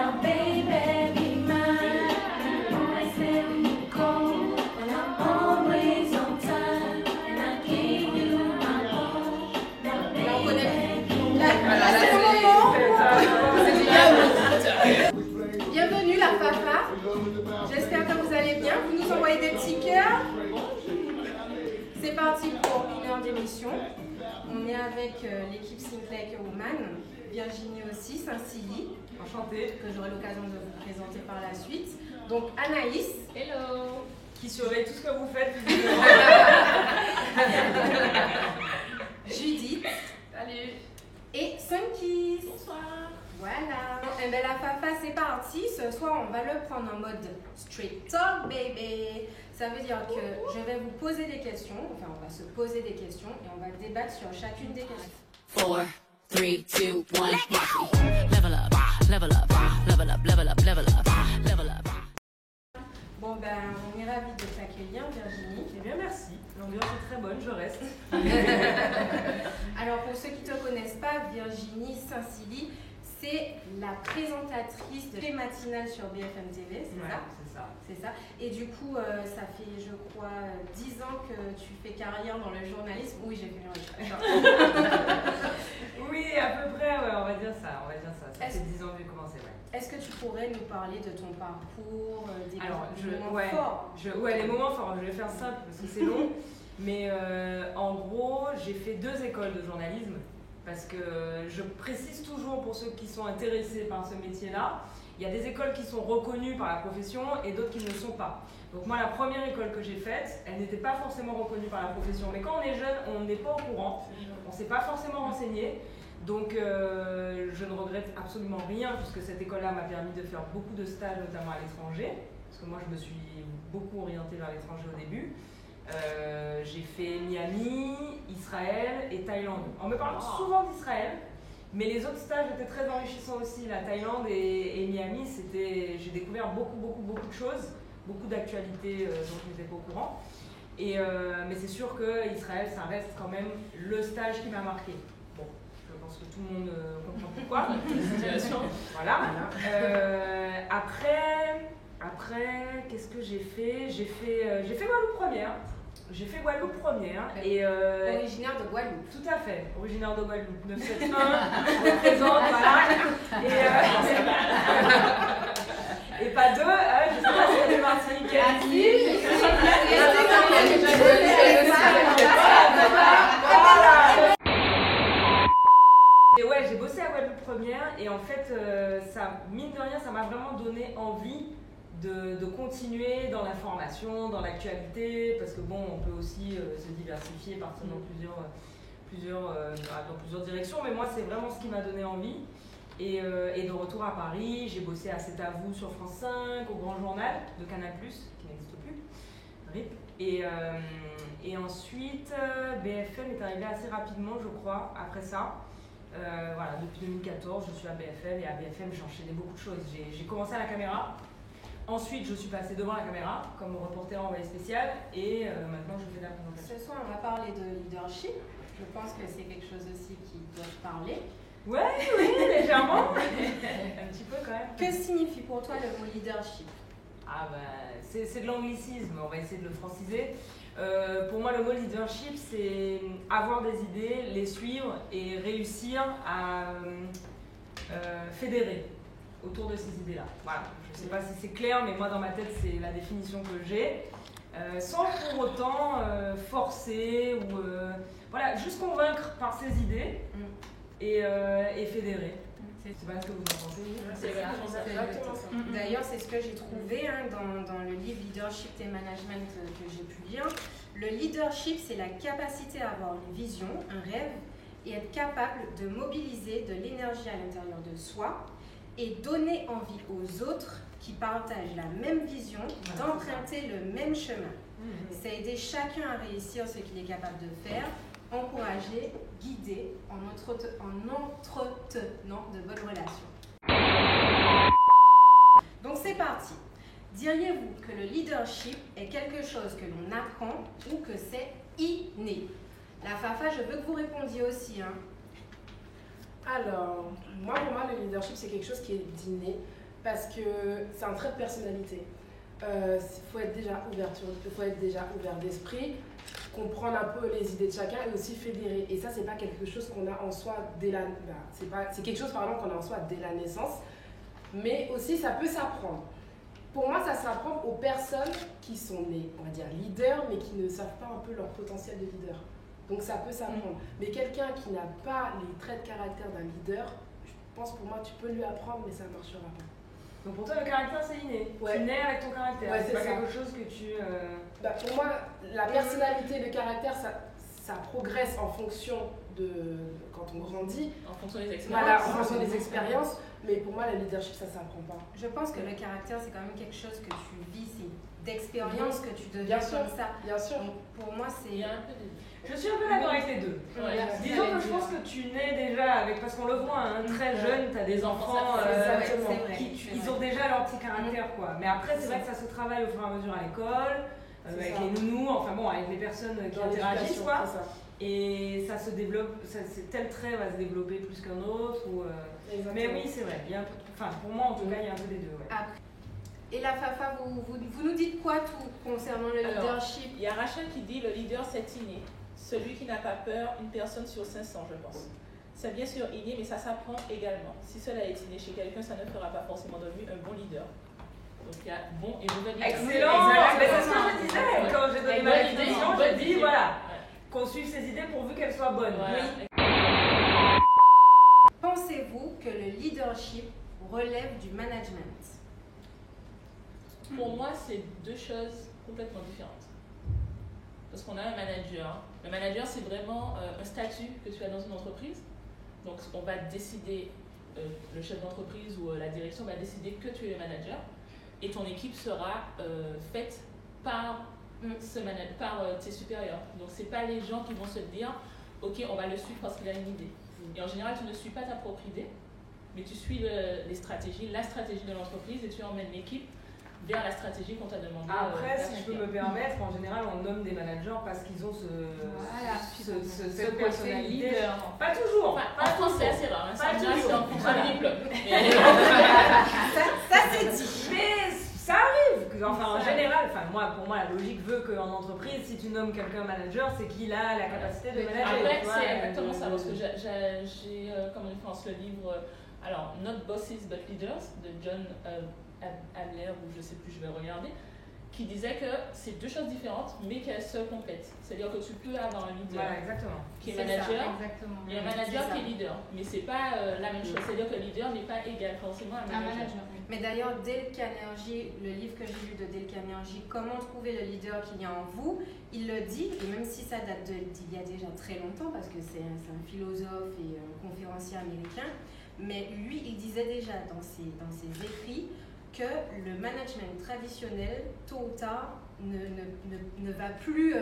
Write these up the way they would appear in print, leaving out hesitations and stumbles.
Now, baby, be mine. Always say you go, and I'm always on time. And I give you my all. Now, baby, be mine. C'est le moment. Bienvenue la Fafa. J'espère que vous allez bien. Vous nous envoyez des petits cœurs. C'est parti pour 1 heure d'émission. On est avec l'équipe Think Woman, Virginie aussi, Saint-Cily. Enchantée. Que j'aurai l'occasion de vous présenter par la suite. Donc Anaïs. Hello. Qui surveille tout ce que vous faites. Judith. Salut. Et Sunkis. Bonsoir. Voilà. Et bien la Fafa, c'est parti. Ce soir, on va le prendre en mode straight talk, baby. Ça veut dire que je vais vous poser des questions. Enfin, on va se poser des questions et on va débattre sur chacune des questions. 4, 3, 2, 1, level up, level up, level up, level up, level up, level up. Bon ben, on est ravis de t'accueillir, Virginie. Eh bien, merci. L'ambiance est très bonne, je reste. Alors, pour ceux qui ne te connaissent pas, Virginie Saint-Cily, c'est la présentatrice de matinale sur BFM TV, c'est Ouais, ça? c'est ça. C'est ça. Et du coup, ça fait, je crois, 10 ans que tu fais carrière dans le journalisme. Oui, j'ai fait le recherche. Oui, à peu près, ouais, on va dire ça. Ça fait 10 ans que j'ai commencé, ouais. Est-ce que tu pourrais nous parler de ton parcours, des moments ouais, forts? Ouais, les moments forts, je vais faire simple parce que c'est long. Mais en gros, j'ai fait 2 écoles de journalisme parce que je précise toujours pour ceux qui sont intéressés par ce métier-là, il y a des écoles qui sont reconnues par la profession et d'autres qui ne le sont pas. Donc moi, la première école que j'ai faite, elle n'était pas forcément reconnue par la profession. Mais quand on est jeune, on n'est pas au courant, on ne s'est pas forcément renseigné. Donc je ne regrette absolument rien puisque cette école-là m'a permis de faire beaucoup de stages, notamment à l'étranger. Parce que moi, je me suis beaucoup orientée vers l'étranger au début. J'ai fait Miami, Israël et Thaïlande. On me parle souvent d'Israël, mais les autres stages étaient très enrichissants aussi. La Thaïlande et Miami, j'ai découvert beaucoup de choses, beaucoup d'actualités dont je n'étais pas au courant. Mais c'est sûr que Israël, ça reste quand même le stage qui m'a marqué. Bon, je pense que tout le monde comprend pourquoi. Voilà. Après, qu'est-ce que j'ai fait? J'ai fait Guadeloupe première. J'ai fait Guadeloupe première. Et Originaire de Guadeloupe. Tout à fait, originaire de Guadeloupe. 971, je représente, voilà. Et pas 2, je sais pas si c'est Martiniquais. Et ouais, j'ai bossé à Guadeloupe première et en fait, ça, mine de rien, ça m'a vraiment donné envie de continuer dans la formation, dans l'actualité, parce que bon, on peut aussi se diversifier, partir dans plusieurs directions, mais moi, c'est vraiment ce qui m'a donné envie. Et de retour à Paris, j'ai bossé à C'est à vous sur France 5, au Grand Journal de Canal+, qui n'existe plus, RIP. Et ensuite, BFM est arrivé assez rapidement, je crois, après ça. Voilà, depuis 2014, je suis à BFM et à BFM, j'ai enchaîné beaucoup de choses. J'ai commencé à la caméra. Ensuite, je suis passée devant la caméra comme reporter envoyé spécial et maintenant je fais de la présentation. Ce soir, on va parler de leadership. Je pense que c'est quelque chose aussi qui doit te parler. Oui, légèrement. Un petit peu quand même. Que signifie pour toi le mot leadership? Ah bah, c'est de l'anglicisme, on va essayer de le franciser. Pour moi, le mot leadership, c'est avoir des idées, les suivre et réussir à fédérer autour de ces idées-là. Voilà. Je ne sais pas si c'est clair, mais moi dans ma tête c'est la définition que j'ai, sans pour autant forcer ou voilà, juste convaincre par ses idées et fédérer. C'est pas ce que vous en pensez. C'est exactement ça. D'ailleurs, c'est ce que j'ai trouvé dans le livre Leadership et Management que j'ai pu lire. Le leadership, c'est la capacité à avoir une vision, un rêve et être capable de mobiliser de l'énergie à l'intérieur de soi et donner envie aux autres qui partagent la même vision d'emprunter le même chemin. C'est aider chacun à réussir ce qu'il est capable de faire, encourager, guider en entretenant de bonnes relations. Donc c'est parti. Diriez-vous que le leadership est quelque chose que l'on apprend ou que c'est inné? La Fafa, je veux que vous répondiez aussi. Alors, moi, pour moi, le leadership, c'est quelque chose qui est d'inné. parce que c'est un trait de personnalité. Il faut être déjà ouvert d'esprit, comprendre un peu les idées de chacun et aussi fédérer. Et ça, c'est pas quelque chose qu'on a en soi c'est quelque chose qu'on a en soi dès la naissance, mais aussi ça peut s'apprendre. Pour moi, ça s'apprend aux personnes qui sont nées, on va dire, leaders, mais qui ne savent pas un peu leur potentiel de leader. Donc ça peut s'apprendre. Mais quelqu'un qui n'a pas les traits de caractère d'un leader, je pense pour moi, tu peux lui apprendre, mais ça ne marchera pas. Donc pour toi, le caractère, c'est inné. Ouais. Tu nais avec ton caractère. Ouais, c'est pas quelque chose que tu... Pour moi, la personnalité, le caractère, ça progresse en fonction de quand on grandit. En fonction des expériences. Voilà, en fonction des expériences. Mais pour moi, le leadership, ça ne s'apprend pas. Je pense que le caractère, c'est quand même quelque chose que tu vis, c'est d'expérience que tu deviens Bien sûr. comme ça. Bien sûr. Donc, pour moi, c'est... Il y a un peu des deux. Je suis un peu d'accord avec les deux. Ouais. Disons que je pense que tu nais déjà avec, parce qu'on le voit, hein, très jeune, tu as des enfants Exactement. ils ont déjà leur petit caractère, quoi. Mais après, c'est vrai que ça se travaille au fur et à mesure à l'école, avec ça. les nounous, enfin bon, avec les personnes qui Dans interagissent, l'éducation, quoi. c'est ça. Et ça se développe, tel trait va se développer plus qu'un autre. Exactement. Mais oui, c'est vrai. Il y a un peu, enfin, pour moi, en tout cas, il y a un peu des deux. Ouais. Et la Fafa, vous nous dites quoi tout concernant le Alors, leadership? Il y a Rachel qui dit le leader c'est inné. Celui qui n'a pas peur, une personne sur 500, je pense. C'est bien sûr inné, mais ça s'apprend également. Si cela est inné chez quelqu'un, ça ne fera pas forcément de lui un bon leader. Donc il y a bon et mauvais leader. Excellent! Mais c'est ce que je disais quand j'ai donné ma Bonne idée, définition. bonne Je dis, idée. voilà, Ouais. qu'on suive ses idées pourvu qu'elles soient bonnes. Voilà. Oui. Pensez-vous que le leadership relève du management? Pour moi, c'est deux choses complètement différentes. Parce qu'on a un manager. Le manager, c'est vraiment un statut que tu as dans une entreprise. Donc, on va décider, le chef d'entreprise ou la direction va décider que tu es le manager. Et ton équipe sera faite par, par tes supérieurs. Donc, ce n'est pas les gens qui vont se dire, OK, on va le suivre parce qu'il a une idée. Et en général, tu ne suis pas ta propre idée, mais tu suis les stratégies, la stratégie de l'entreprise et tu emmènes l'équipe vers la stratégie qu'on t'a demandé. Après, si je peux me permettre, en général, on nomme des managers parce qu'ils ont cette personnalité. Pas toujours. Enfin, en France, c'est assez rare. Hein. Pas C'est en général, toujours. c'est en fonction des diplômes. Ça c'est dit. Mais ça arrive. Enfin, en général, pour moi, la logique veut qu'en entreprise, si tu nommes quelqu'un manager, c'est qu'il a la capacité de manager. Après, tu vois, c'est exactement ça. Parce que j'ai comme référence le livre Not Bosses but Leaders de John Adler, ou je sais plus, je vais regarder, qui disait que c'est deux choses différentes, mais qu'elles se complètent. C'est-à-dire que tu peux avoir un leader qui est manager et un manager qui est leader. Mais c'est pas la même chose. C'est-à-dire que le leader n'est pas égal forcément à un manager. Mais d'ailleurs, Dale Carnegie, le livre que j'ai lu de Dale Carnegie, Comment trouver le leader qu'il y a en vous, il le dit, et même si ça date d'il y a déjà très longtemps, parce que c'est un philosophe et un conférencier américain, mais lui, il disait déjà dans ses écrits que le management traditionnel, tôt ou tard, ne va plus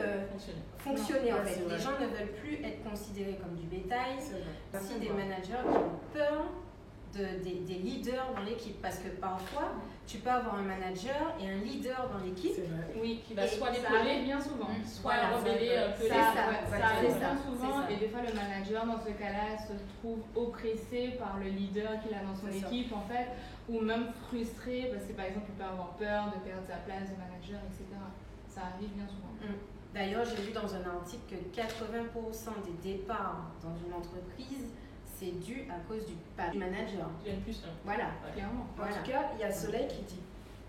fonctionner. En fait. Les gens ne veulent plus être considérés comme du bétail. C'est aussi des managers qui ont peur des leaders dans l'équipe. Parce que parfois, tu peux avoir un manager et un leader dans l'équipe. Oui, qui va soit ça l'épauler, arrive bien souvent. soit rebeller un peu. Ça arrive bien souvent ça. et des fois le manager dans ce cas-là se trouve oppressé par le leader qu'il a dans son équipe en fait, ou même frustré parce que par exemple il peut avoir peur de perdre sa place de manager, etc. Ça arrive bien souvent. D'ailleurs, j'ai lu dans un article que 80% des départs dans une entreprise, c'est dû à cause du manager. Il y a une plus un. Voilà. Clairement. En tout cas, il y a Soleil qui dit,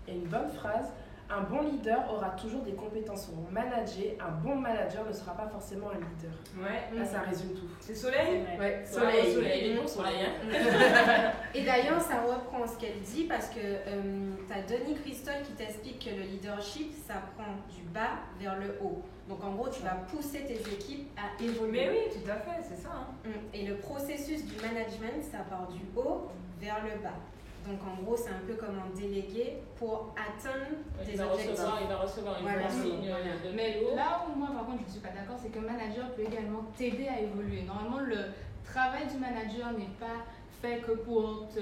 il y a une bonne phrase, un bon leader aura toujours des compétences pour manager, un bon manager ne sera pas forcément un leader. Ouais. Là, ça résume tout. C'est Soleil? Ouais, Soleil, Soleil. il est bon, Soleil. Hein. Et d'ailleurs, ça reprend ce qu'elle dit parce que tu as Denis Christol qui t'explique que le leadership, ça prend du bas vers le haut. Donc en gros, tu vas pousser tes équipes à évoluer. Mais oui, tout à fait, c'est ça. Hein. Et le processus du management, ça part du haut vers le bas. Donc en gros, c'est un peu comme un délégué pour atteindre des objectifs. Il va recevoir une Voilà. consigne de Mais PO. là où moi par contre je ne suis pas d'accord, c'est que le manager peut également t'aider à évoluer. Normalement le travail du manager n'est pas fait que pour te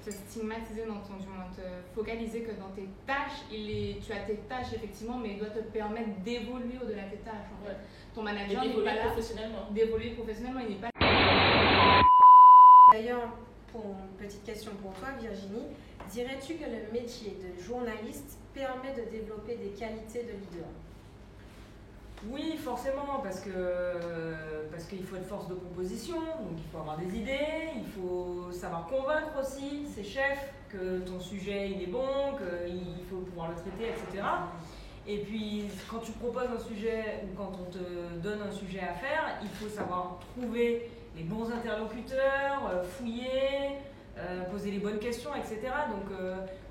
stigmatiser dans ton monde, te focaliser que dans tes tâches. Tu as tes tâches effectivement, mais il doit te permettre d'évoluer au-delà de tes tâches. En fait. Ton manager n'est pas là professionnellement. d'évoluer professionnellement, il n'est pas D'ailleurs, petite question pour toi, Virginie. Dirais-tu que le métier de journaliste permet de développer des qualités de leader? Oui, forcément, parce qu'il faut être force de proposition, donc il faut avoir des idées, il faut savoir convaincre aussi ses chefs que ton sujet il est bon, qu'il faut pouvoir le traiter, etc. Et puis quand tu proposes un sujet ou quand on te donne un sujet à faire, il faut savoir trouver les bons interlocuteurs, fouiller, poser les bonnes questions, etc. Donc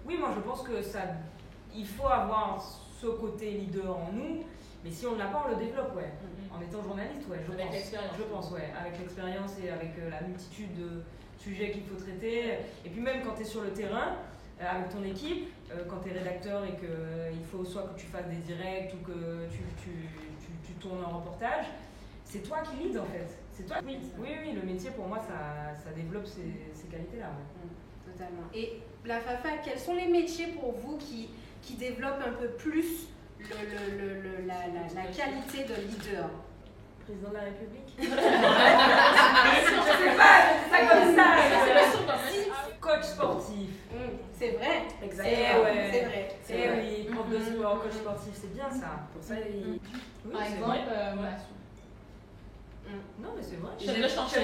oui, moi je pense que il faut avoir ce côté leader en nous. Mais si on ne l'a pas, on le développe, ouais. En étant journaliste, ouais, Avec l'expérience. Je pense, ouais. Avec l'expérience et avec la multitude de sujets qu'il faut traiter. Et puis même quand tu es sur le terrain, avec ton équipe, quand tu es rédacteur et qu'il faut soit que tu fasses des directs ou que tu tournes un reportage, c'est toi qui lead en fait. C'est toi. Oui, le métier pour moi, ça développe ces qualités-là. Ouais. Totalement. Et la Fafa, quels sont les métiers pour vous qui développent un peu plus la qualité de leader? Président de la République. Je sais pas, c'est ça comme ça. Coach sportif. C'est vrai. Exactement. C'est vrai. C'est oui, prof de sport, coach sportif, c'est bien ça. Pour ça, Oui, Par c'est exemple, vrai. Massu. Non, mais c'est vrai. Chef de chantier.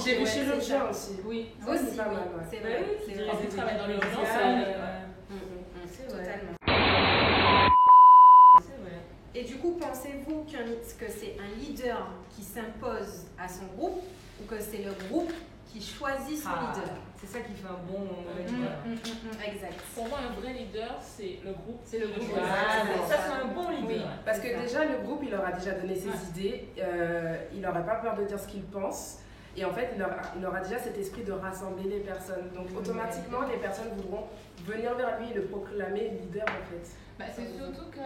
j'ai vu chirurgien aussi. Oui. Ça, Aussi, c'est pas mal, ouais. c'est vrai. Oui, C'est qui vrai. dirige des Qui travaille équipes dans l'urgence, médicales, C'est vrai. totalement. C'est vrai. Et du coup, pensez-vous que c'est un leader qui s'impose à son groupe ou que c'est le groupe qui choisit son leader? C'est ça qui fait un bon mauvais leader. Exact. Pour moi, un vrai leader, c'est le groupe. C'est le groupe. Ah, ça c'est un bon leader. Oui. Parce que déjà, le groupe, il leur a déjà donné ses idées, il n'aura pas peur de dire ce qu'il pense. Et en fait, il aura déjà cet esprit de rassembler les personnes. Donc, automatiquement, les personnes voudront venir vers lui et le proclamer leader, en fait. Bah, c'est surtout que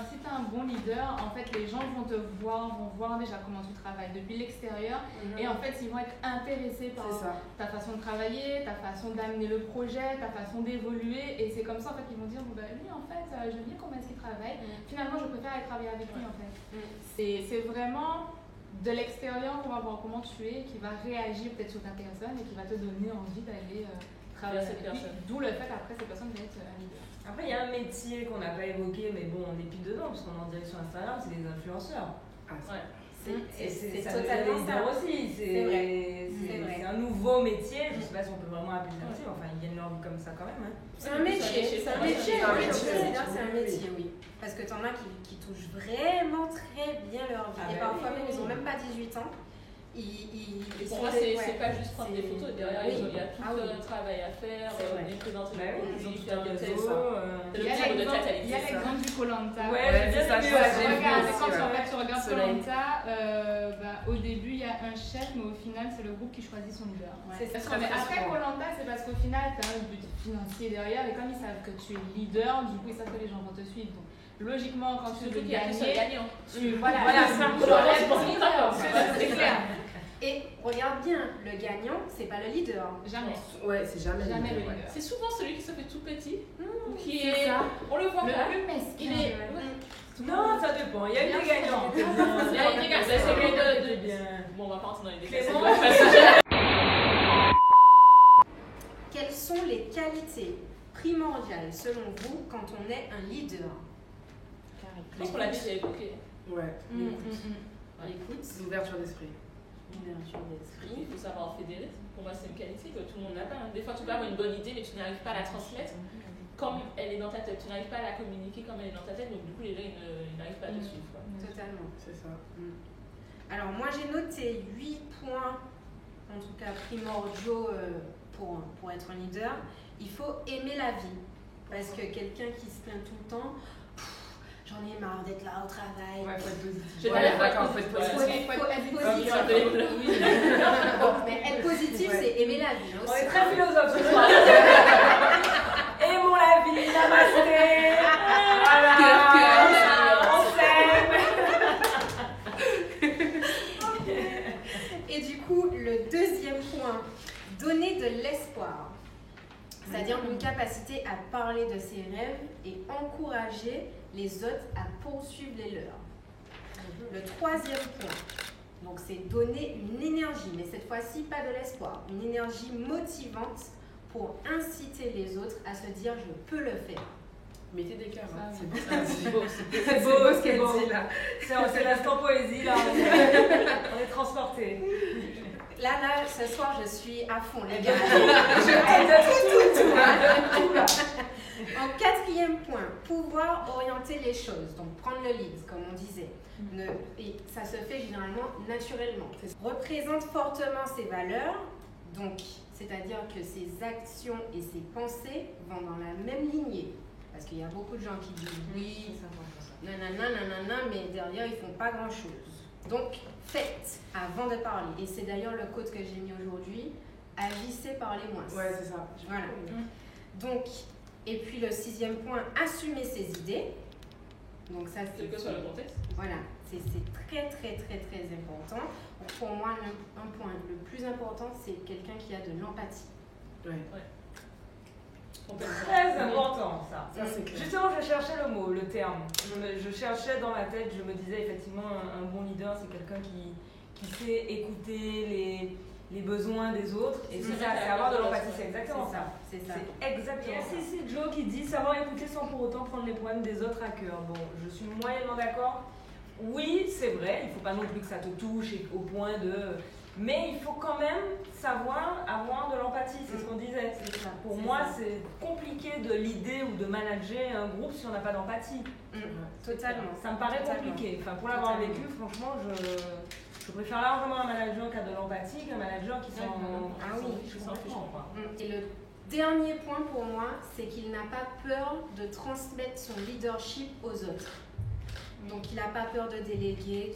si tu as un bon leader, en fait, les gens vont te voir, vont voir déjà comment tu travailles depuis l'extérieur. Et en fait, ils vont être intéressés par C'est ça. ta façon de travailler, ta façon d'amener le projet, ta façon d'évoluer. Et c'est comme ça, en fait, qu'ils vont dire, bon, bah, lui, en fait, j'aime bien comment est-ce qu'il travaille. Finalement, je préfère aller travailler avec lui, en fait. C'est vraiment de l'extérieur qu'on va voir comment tu es, qui va réagir peut-être sur ta personne et qui va te donner envie d'aller travailler Vers cette avec lui. personne. D'où le fait qu'après, cette personne va être un leader. Après, il y a un métier qu'on n'a pas évoqué, mais bon, on est pile dedans, parce qu'on est en direction Instagram, c'est les influenceurs. Ouais. C'est ça totalement devient ça. leader aussi. C'est vrai. C'est un nouveau métier, je ne sais pas si on peut vraiment appeler ça métier, enfin, ils gagnent leur vie comme ça quand même. Hein. C'est un métier, c'est un métier, C'est un oui, métier. je considère que c'est un métier, oui. Parce que t'en as qui touchent vraiment très bien leur vie. Ah Et bah parfois oui. même, ils n'ont même pas 18 ans. Ils Pour moi, sont c'est pas juste prendre des photos. Derrière, Oui. il y a tout Ah oui. un travail à faire, C'est vrai. les présenter Bah oui, le ils ont produit, tout faire un des tests. réseau. C'est Il le y a type de l'exemple- catalyse. il y a l'exemple du Koh-Lanta. Ouais, Ouais, j'ai c'est ça, bien je aimé, vois, j'ai vu Regarde, aussi, quand tu ouais. regardes, tu regardes Soleil. Koh-Lanta, au début il y a un chef, mais au final c'est le groupe qui choisit son leader. C'est Parce très, que très après souvent. Koh-Lanta, c'est parce qu'au final tu as un but financier derrière et comme ils savent que tu es leader, du coup ils savent que les gens vont te suivre. Donc logiquement, quand tu Surtout veux qu'il y a un seul gagner, gagnant. voilà, ça. tu enlèves ton leader. Ouais, C'est clair. Et regarde bien, le gagnant, c'est pas le leader. Jamais. Ouais, c'est jamais Jamais le leader, ouais. leader. C'est souvent celui qui se fait tout petit, ou qui C'est est. ça. On le voit Le pas. plus mesquin. Il est. Non, ça dépend, il y a eu des gagnants. Il y a des gars, c'est celui C'est de. bien. Bon, on va pas rentrer dans les détails. Clément. Quelles sont les qualités primordiales selon vous quand on est un leader? Je pense qu'on l'a déjà évoqué. Ouais, L'écoute, l'ouverture d'esprit. l'ouverture d'esprit. Il faut savoir fédérer. Pour moi, c'est une qualité que tout le monde n'a pas. Des fois, tu peux avoir une bonne idée, mais tu n'arrives pas à la transmettre comme elle est dans ta tête. Tu n'arrives pas à la communiquer comme elle est dans ta tête, donc du coup, les gens ils n'arrivent pas à te suivre. Quoi. Totalement. C'est ça. Alors moi j'ai noté 8 points, en tout cas primordiaux pour être un leader. Il faut aimer la vie. Parce que quelqu'un qui se plaint tout le temps, j'en ai marre d'être là au travail. Ouais, faut être positif. J'ai Ouais, pas d'accord, faut être positif. Faut être Ok, positif. on peut les- Mais être positif, Ouais. c'est aimer la vie. hein, On aussi. est très philosophe ce soir. Aimons la vie, namasté. Voilà, on s'aime. Et du coup, le deuxième point, donner de l'espoir. C'est-à-dire une capacité à parler de ses rêves et encourager les autres à poursuivre les leurs. Le troisième point, Donc c'est donner une énergie, mais cette fois-ci pas de l'espoir, une énergie motivante pour inciter les autres à se dire je peux le faire. Mettez des cœurs. Hein. Ça, C'est oui. beau, c'est beau. C'est beau, ce qu'elle dit là. C'est l'instant poésie, là. On est transportés. Là, ce soir, je suis à fond, les gars. Je tout, hein. En quatrième point, pouvoir orienter les choses, donc prendre le lead, comme on disait. Et ça se fait généralement naturellement. Représente fortement ses valeurs, donc c'est-à-dire que ses actions et ses pensées vont dans la même lignée. Parce qu'il y a beaucoup de gens qui disent oui, nanana, mais derrière ils font pas grand-chose. Donc faites avant de parler. Et c'est d'ailleurs le quote que j'ai mis aujourd'hui, agissez, parlez moins. Ouais, c'est ça. Voilà. Donc, et puis le sixième point, assumer ses idées. Donc ça, Quel que soit le contexte. voilà, c'est très important. Donc, pour moi, un point le plus important, c'est quelqu'un qui a de l'empathie. Très important, ça. Ça, c'est clair. Justement, je cherchais le mot, le terme. Je cherchais dans ma tête, je me disais effectivement, un bon leader, c'est quelqu'un qui sait écouter les besoins des autres. Et c'est ça, c'est avoir de l'empathie, c'est exactement ça. C'est ça. C'est exactement ça. C'est Joe qui dit savoir écouter sans pour autant prendre les problèmes des autres à cœur. Bon, je suis moyennement d'accord. Oui, c'est vrai, il ne faut pas non plus que ça te touche au point de... Mais il faut quand même savoir avoir de l'empathie, c'est ce qu'on disait. Ça. Pour moi, c'est compliqué de l'idée ou de manager un groupe si on n'a pas d'empathie. Totalement. Ça me paraît Totalement. compliqué. Enfin, pour l'avoir Totalement. vécu, franchement, je préfère largement un manager qui a de l'empathie qu'un manager qui s'en Ah oui, fiche complètement, quoi. Et le dernier point pour moi, c'est qu'il n'a pas peur de transmettre son leadership aux autres. Donc il n'a pas peur de déléguer,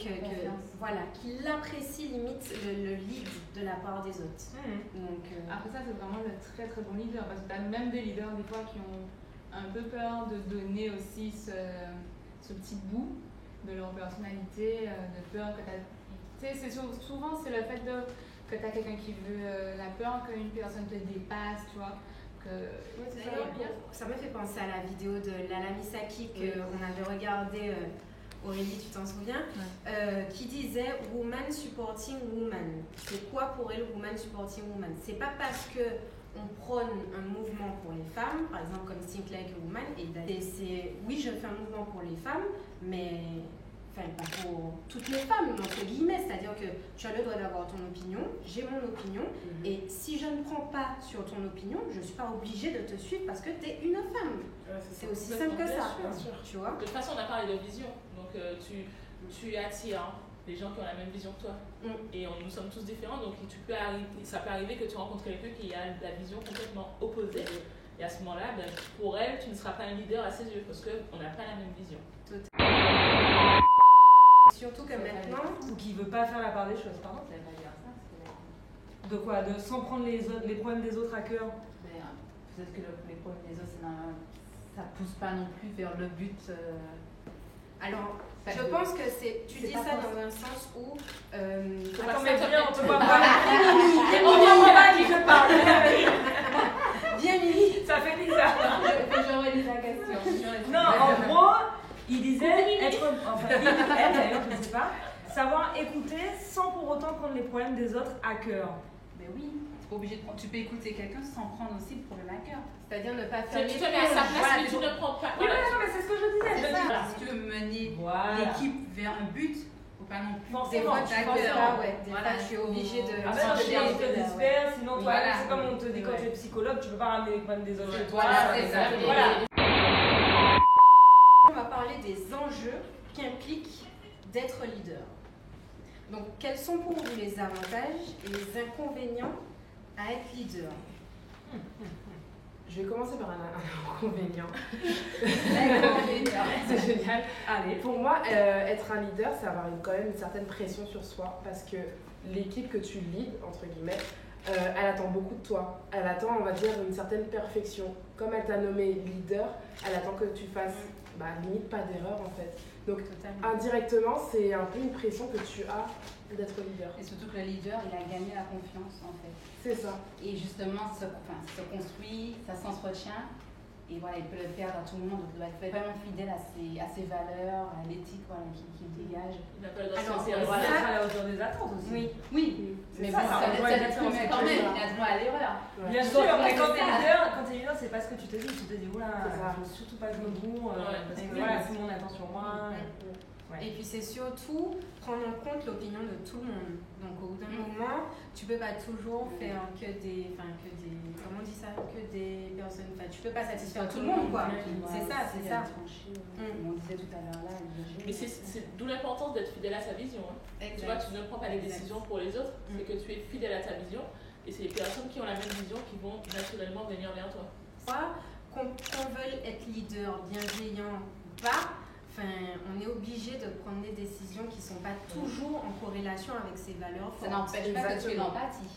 voilà, qu'il apprécie limite le lead de la part des autres. Donc, Après ça, c'est vraiment le très très bon leader, parce que tu as même des leaders des fois qui ont un peu peur de donner aussi ce petit bout de leur personnalité, de peur que tu as... Tu sais, souvent c'est le fait que tu as quelqu'un qui veut la peur qu'une personne te dépasse, tu vois. ça me fait penser à la vidéo de Lala Misaki qu'on avait regardée, Aurélie, tu t'en souviens, qui disait Woman supporting woman. C'est quoi pour elle Woman supporting woman? C'est pas parce que on prône un mouvement pour les femmes, par exemple comme Think Like a Woman, et c'est oui, je fais un mouvement pour les femmes, mais enfin pas pour toutes les femmes, entre guillemets, c'est-à-dire que tu as le droit d'avoir ton opinion, j'ai mon opinion, et si je ne prends pas sur ton opinion, je ne suis pas obligée de te suivre parce que tu es une femme. C'est aussi simple que ça, tu vois. De toute façon, on a parlé de vision, donc tu attires les gens qui ont la même vision que toi. Et nous sommes tous différents, donc ça peut arriver que tu rencontres quelqu'un qui a la vision complètement opposée. Et à ce moment-là, pour elle, tu ne seras pas un leader à ses yeux parce qu'on n'a pas la même vision. Surtout que maintenant... Ou qui ne veut pas faire la part des choses, pardon. Ça veut pas dire ça. De quoi? Sans prendre les problèmes des autres à cœur. Peut-être que les problèmes des autres, ça pousse pas non plus vers le but. Alors, je pense que tu dis ça dans un sens où... Attends, mais bien, on te voit pas. On ne voit pas à qui je parle. Bien, Lily. Ça fait bizarre. J'aurais dit la question. Non, en gros, il disait être... Enfin, elle d'ailleurs, je ne sais pas. Savoir écouter sans pour autant prendre les problèmes des autres à cœur. Mais oui, t'es pas obligé de prendre. Tu peux écouter quelqu'un sans prendre aussi le problème à cœur. C'est-à-dire ne pas faire... Tu te mets à sa place, mais tu ne prends pas. Oui, non, mais c'est ce que je disais. C'est ça. Si tu veux mener l'équipe vers un but, faut pas non plus. Des fois, tu penses pas, des fois, tu es obligé de... Ah ben non, sinon on te disperse, sinon toi, Voilà. c'est comme on te dit quand tu es psychologue, tu peux pas ramener les problèmes des autres. Voilà, c'est ça. Voilà. On va parler des enjeux qu'implique d'être leader. Donc, quels sont pour vous les avantages et les inconvénients à être leader? Je vais commencer par un inconvénient. L'inconvénient. C'est génial. Allez. Pour moi, être un leader, c'est avoir quand même une certaine pression sur soi parce que l'équipe que tu leads, entre guillemets, elle attend beaucoup de toi. Elle attend, on va dire, une certaine perfection. Comme elle t'a nommé leader, elle attend que tu fasses limite pas d'erreur en fait. Donc indirectement, c'est un peu une pression que tu as d'être leader. Et surtout que le leader, il a gagné la confiance en fait. C'est ça. Et justement, se construit, ça s'entretient Et voilà, il peut le faire dans tout le monde, donc il doit être vraiment fidèle à ses valeurs, à l'éthique voilà, qu'il dégage. Il n'a pas le droit de Alors, se Et laisser voilà, aller. être à la hauteur des attentes aussi. Oui. Oui, mais ça, bon, ça, ça on voit laisse exactement mais ce quand que même, tu il y a droit à l'erreur. Bien sûr, mais quand t'es leader, c'est pas ce que tu te dis. Tu te dis, oula, C'est ça. je veux surtout pas que je me bourre, parce que exactement. voilà, tout le monde attend sur moi. Ouais. Et puis c'est surtout prendre en compte l'opinion de tout le monde. Donc au bout d'un moment, tu peux pas toujours faire que des comment on dit ça, que des personnes, enfin tu peux pas satisfaire tout le monde quoi. C'est ça, c'est ça. Comme on disait tout à l'heure là, Mais c'est d'où l'importance d'être fidèle à sa vision. Hein. Tu vois, tu ne prends pas les décisions pour les autres, c'est que tu es fidèle à ta vision. Et c'est les personnes qui ont la même vision qui vont naturellement venir vers toi. Qu'on veuille être leader, bienveillant ou pas, on est obligé de prendre des décisions qui ne sont pas toujours en corrélation avec ses valeurs ça fortes. n'empêche pas que tu aies l'empathie.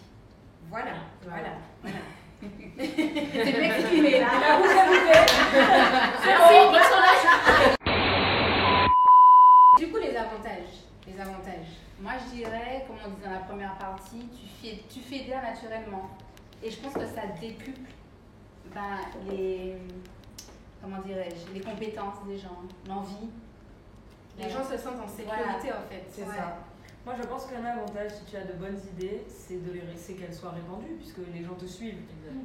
Voilà. C'est bien exprimé là. Du coup, les avantages. Moi je dirais, comme on disait dans la première partie, tu fédères naturellement. Et je pense que ça décuple les compétences des gens, l'envie. Les gens se sentent en sécurité en fait. C'est ça. Moi, je pense qu'un avantage, si tu as de bonnes idées, c'est qu'elles soient répandues, puisque les gens te suivent.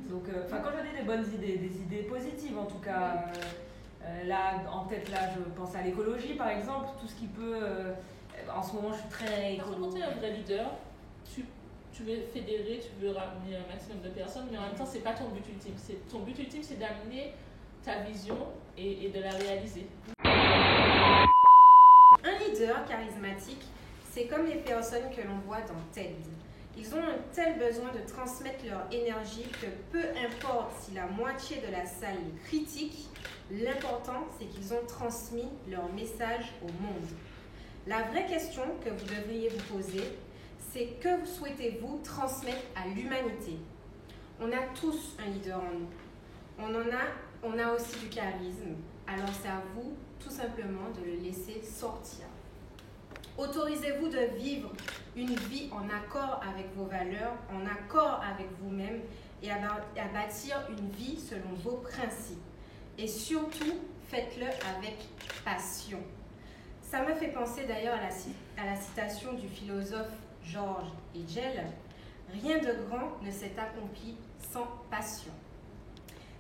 Donc, quand je dis des bonnes idées, des idées positives en tout cas, là, en tête, là, je pense à l'écologie par exemple, tout ce qui peut. En ce moment, je suis très écolo. Quand tu es un vrai leader, tu veux fédérer, tu veux ramener un maximum de personnes, mais en même temps, c'est pas ton but ultime. Ton but ultime, c'est d'amener ta vision et de la réaliser. Un leader charismatique, c'est comme les personnes que l'on voit dans TED. Ils ont un tel besoin de transmettre leur énergie que peu importe si la moitié de la salle est critique, l'important c'est qu'ils ont transmis leur message au monde. La vraie question que vous devriez vous poser, c'est que souhaitez-vous transmettre à l'humanité? On a tous un leader en nous. On a aussi du charisme. Alors c'est à vous tout simplement de le laisser sortir. Autorisez-vous de vivre une vie en accord avec vos valeurs, en accord avec vous-même et à bâtir une vie selon vos principes. Et surtout, faites-le avec passion. Ça me fait penser d'ailleurs à la citation du philosophe George Hegel. Rien de grand ne s'est accompli sans passion.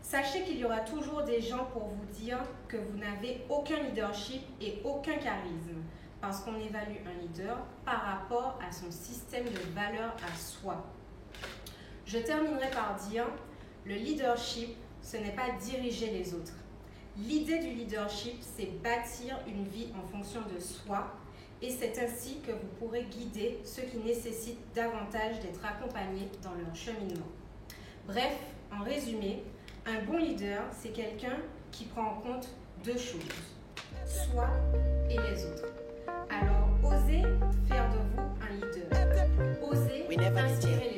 Sachez qu'il y aura toujours des gens pour vous dire que vous n'avez aucun leadership et aucun charisme, parce qu'on évalue un leader par rapport à son système de valeurs à soi. Je terminerai par dire, le leadership, ce n'est pas diriger les autres. L'idée du leadership, c'est bâtir une vie en fonction de soi, et c'est ainsi que vous pourrez guider ceux qui nécessitent davantage d'être accompagnés dans leur cheminement. Bref, en résumé, un bon leader, c'est quelqu'un qui prend en compte deux choses, soi et les autres. Alors, osez faire de vous un leader. Osez inspirer les